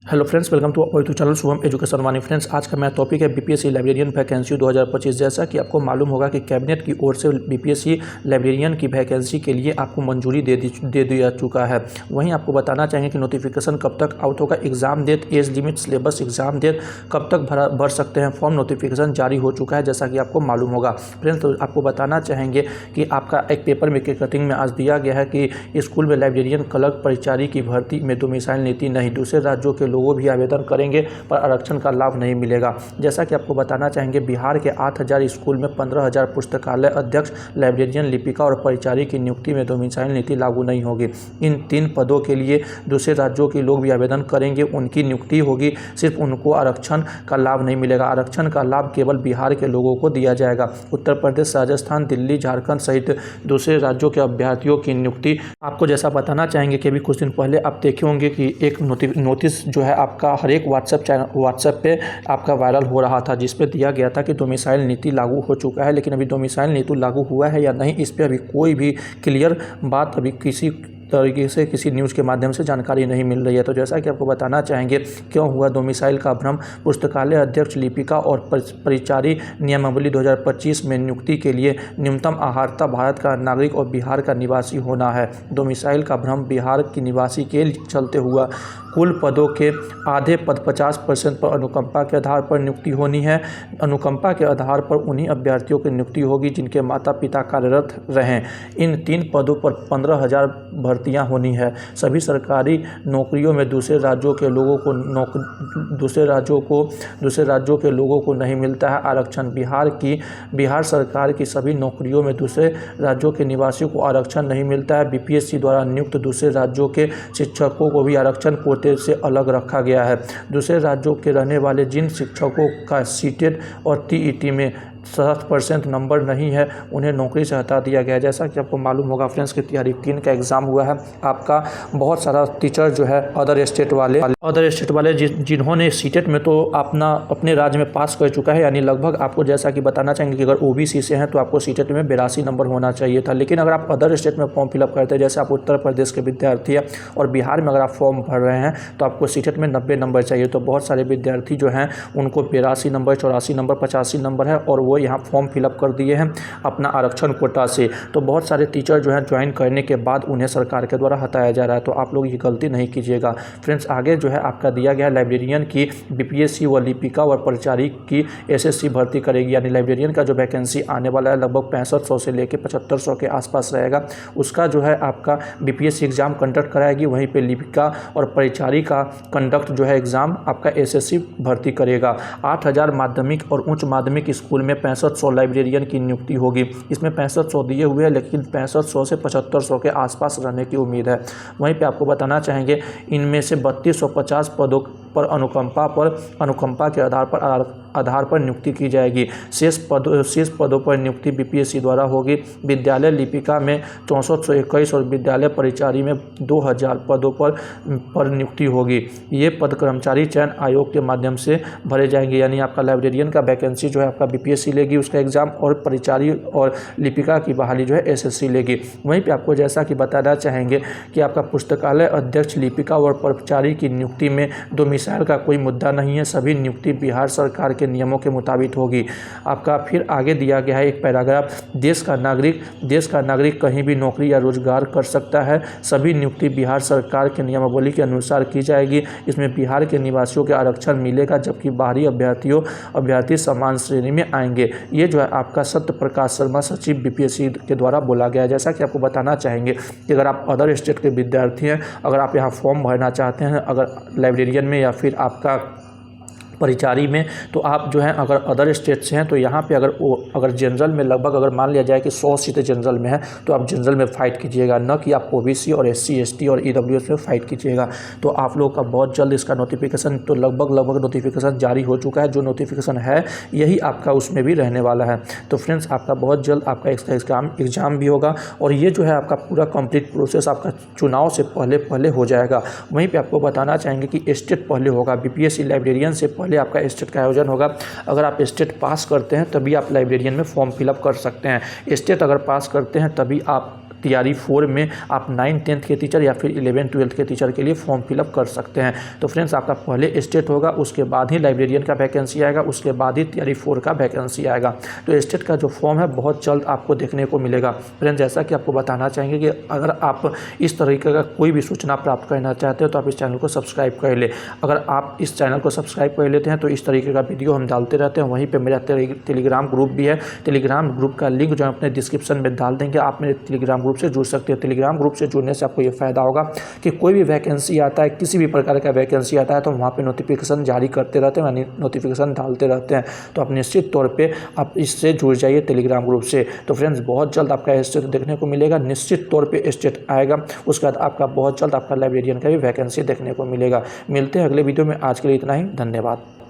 Hello friends, welcome to our YouTube channel Shubham education Vani. Friends, आज का मेरा टॉपिक है बीपीएससी लाइब्रेरियन वैकेंसी 2025। जैसा कि आपको मालूम होगा कि कैबिनेट की ओर से बीपीएससी लाइब्रेरियन की वैकेंसी के लिए आपको मंजूरी दे दिया चुका है। वहीं आपको बताना चाहेंगे कि नोटिफिकेशन कब तक आउट होगा, exam date, age limit, syllabus, exam date, कब तक भर सकते हैं फॉर्म। नोटिफिकेशन जारी हो चुका है जैसा कि आपको मालूम होगा। फ्रेंड्स, तो आपको बताना चाहेंगे कि आपका एक पेपर में के कटिंग में आज दिया गया है कि स्कूल में लाइब्रेरियन क्लर्क परिचारी की भर्ती में डोमिसाइल नीति नहीं, दूसरे राज्यों के लोगों भी आवेदन करेंगे पर आरक्षण का लाभ नहीं मिलेगा। जैसा कि आपको बताना चाहेंगे, बिहार के 8,000 स्कूल में 15,000 पुस्तकालय अध्यक्ष, लाइब्रेरियन, लिपिका और परिचारी की नियुक्ति में डोमिसाइल नीति लागू नहीं होगी। इन 3 पदों के लिए दूसरे राज्यों के लोग भी आवेदन करेंगे, उनकी नियुक्ति होगी, सिर्फ उनको आरक्षण का लाभ नहीं मिलेगा। आरक्षण का लाभ केवल बिहार के लोगों को दिया जाएगा। उत्तर प्रदेश, राजस्थान, दिल्ली, झारखंड सहित दूसरे राज्यों के अभ्यर्थियों की नियुक्ति आपको जैसा बताना चाहेंगे कि अभी कुछ दिन पहले आप देखे होंगे कि एक नोटिस जो है आपका हर एक व्हाट्सएप पे आपका वायरल हो रहा था, जिस पे दिया गया था कि डोमिसाइल नीति लागू हो चुका है। लेकिन अभी डोमिसाइल नीति लागू हुआ है या नहीं, इस पे अभी कोई भी क्लियर बात अभी किसी तरीके से किसी न्यूज़ के माध्यम से जानकारी नहीं मिल रही है। तो जैसा कि आपको बताना चाहेंगे क्यों हुआ डोमिसाइल का भ्रम। पुस्तकालय अध्यक्ष, लिपिका और परिचारी नियमावली 2025 में नियुक्ति के लिए न्यूनतम अर्हता भारत का नागरिक और बिहार का निवासी होना है। डोमिसाइल का भ्रम बिहार की निवासी के चलते हुआ। कुल पदों के आधे पद 50% पर अनुकंपा के आधार पर नियुक्ति होनी है। अनुकंपा के आधार पर उन्हीं अभ्यर्थियों की नियुक्ति होगी जिनके माता पिता कार्यरत रहें। इन 3 पदों पर 15,000 भर्तियां होनी है। सभी सरकारी नौकरियों में दूसरे राज्यों के लोगों को नहीं मिलता है आरक्षण। बिहार सरकार की सभी नौकरियों में दूसरे राज्यों के निवासियों को आरक्षण नहीं मिलता है। बीपीएससी द्वारा नियुक्त दूसरे राज्यों के शिक्षकों को भी आरक्षण कोटे से अलग रखा गया है। दूसरे राज्यों के रहने वाले जिन शिक्षकों का सीटेट और टीईटी में 60% नंबर नहीं है, उन्हें नौकरी से हटा दिया गया है। जैसा कि आपको मालूम होगा फ्रेंड्स कि तैयारी 3 का एग्ज़ाम हुआ है। आपका बहुत सारा टीचर जो है अदर स्टेट वाले जिन्होंने सीटेट में तो अपने राज्य में पास कर चुका है, यानी लगभग आपको जैसा कि बताना चाहेंगे कि अगर ओबीसी से हैं तो आपको सीटेट में 82 नंबर होना चाहिए था। लेकिन अगर आप अदर स्टेट में फॉर्म फिलअप करते हैं, जैसे आप उत्तर प्रदेश के विद्यार्थी हैं और बिहार में अगर आप फॉर्म भर रहे हैं तो आपको सीटेट में 90 नंबर चाहिए। तो बहुत सारे विद्यार्थी जो हैं उनको 82 नंबर, 84 नंबर, 85 नंबर है और वो यहाँ फॉर्म फिलअप कर दिए हैं अपना आरक्षण कोटा से। तो बहुत सारे टीचर जो हैं ज्वाइन करने के बाद उन्हें सरकार के द्वारा हटाया जा रहा है। तो आप लोग ये गलती नहीं कीजिएगा। फ्रेंड्स, आगे जो है आपका दिया गया है लाइब्रेरियन की बीपीएससी व लिपिका व परिचारी की एसएससी भर्ती करेगी, यानी लाइब्रेरियन का जो वैकेंसी आने वाला है लगभग 6500 से लेकर 7500 के आसपास रहेगा। उसका जो है आपका बीपीएससी एग्जाम कंडक्ट कराएगी, वहीं पे लिपिका और परिचारी का कंडक्ट जो है एग्जाम आपका एसएससी भर्ती करेगा। 8,000 माध्यमिक और उच्च माध्यमिक स्कूल में 6500 लाइब्रेरियन की नियुक्ति होगी। इसमें 6500 दिए हुए हैं, लेकिन 6500 से 7500 के आसपास रहने की उम्मीद है। वहीं पे आपको बताना चाहेंगे इनमें से 3250 पदों पर अनुकंपा के आधार पर नियुक्ति की जाएगी। शेष पदों पर नियुक्ति बीपीएससी द्वारा होगी। विद्यालय लिपिका में 6421 और विद्यालय परिचारी में 2000 पदों पर नियुक्ति होगी। ये पद कर्मचारी चयन आयोग के माध्यम से भरे जाएंगे, यानी आपका लाइब्रेरियन का वैकेंसी जो है आपका बीपीएससी लेगी उसका एग्जाम, और परिचारी और लिपिका की बहाली जो है एसएससी लेगी। वहीं पे आपको जैसा कि बताना चाहेंगे कि आपका पुस्तकालय अध्यक्ष, लिपिका और परिचारी की नियुक्ति में डोमिसाइल का कोई मुद्दा नहीं है। सभी नियुक्ति बिहार सरकार के नियमों के मुताबिक होगी। आपका फिर आगे दिया गया है एक पैराग्राफ, देश का नागरिक कहीं भी नौकरी या रोजगार कर सकता है। सभी नियुक्ति बिहार सरकार के नियमावली के अनुसार की जाएगी। इसमें बिहार के निवासियों के आरक्षण मिलेगा, जबकि बाहरी अभ्यर्थी समान श्रेणी में आएंगे। ये जो है आपका सत्य प्रकाश शर्मा, सचिव बीपीएससी के द्वारा बोला गया है। जैसा कि आपको बताना चाहेंगे कि अगर आप अदर स्टेट के विद्यार्थी हैं, अगर आप यहाँ फॉर्म भरना चाहते हैं अगर लाइब्रेरियन में या फिर आपका परिचारी में, तो आप जो है अगर अदर स्टेट से हैं तो यहाँ पे अगर जनरल में लगभग अगर मान लिया जाए कि 100 सीटें जनरल में है तो आप जनरल में फ़ाइट कीजिएगा, न कि आप ओबीसी और एससी एसटी और ईडब्ल्यूएस में फ़ाइट कीजिएगा। तो आप लोगों का बहुत जल्द इसका नोटिफिकेशन तो लगभग नोटिफिकेशन जारी हो चुका है। जो नोटिफिकेशन है यही आपका उसमें भी रहने वाला है। तो फ्रेंड्स, आपका बहुत जल्द आपका एग्ज़ाम भी होगा और ये जो है आपका पूरा कंप्लीट प्रोसेस आपका चुनाव से पहले हो जाएगा। वहीं पर आपको बताना चाहेंगे कि स्टेट पहले होगा, बीपीएससी लाइब्रेरियन से पहले आपका स्टेट का आयोजन होगा। अगर आप स्टेट पास करते हैं तभी आप लाइब्रेरियन में फॉर्म फिलअप कर सकते हैं। स्टेट अगर पास करते हैं तभी आप तैयारी 4 में आप 9-10th के टीचर या फिर 11-12th के टीचर के लिए फॉर्म फिलअप कर सकते हैं। तो फ्रेंड्स आपका पहले स्टेट होगा, उसके बाद ही लाइब्रेरियन का वैकेंसी आएगा, उसके बाद ही तैयारी 4 का वैकेंसी आएगा। तो स्टेट का जो फॉर्म है बहुत जल्द आपको देखने को मिलेगा। फ्रेंड्स जैसा कि आपको बताना चाहेंगे कि अगर आप इस तरीके का कोई भी सूचना प्राप्त करना चाहते हो तो आप इस चैनल को सब्सक्राइब कर ले। अगर आप इस चैनल को सब्सक्राइब कर लेते हैं तो इस तरीके का वीडियो हम डालते रहते हैं। वहीं पे मेरा टेलीग्राम ग्रुप भी है, टेलीग्राम ग्रुप का लिंक जो है अपने डिस्क्रिप्शन में डाल देंगे, आप मेरे टेलीग्राम ग्रुप से जुड़ सकते हैं। टेलीग्राम ग्रुप से जुड़ने से आपको ये फ़ायदा होगा कि कोई भी वैकेंसी आता है, किसी भी प्रकार का वैकेंसी आता है तो वहाँ पे नोटिफिकेशन जारी करते रहते हैं, यानी नोटिफिकेशन डालते रहते हैं। तो आप निश्चित तौर पे आप इससे जुड़ जाइए टेलीग्राम ग्रुप से। तो फ्रेंड्स बहुत जल्द आपका स्टेट देखने को मिलेगा, निश्चित तौर पे स्टेट आएगा, उसके बाद आपका बहुत जल्द आपका लाइब्रेरियन का भी वैकेंसी देखने को मिलेगा। मिलते हैं अगले वीडियो में, आज के लिए इतना ही, धन्यवाद।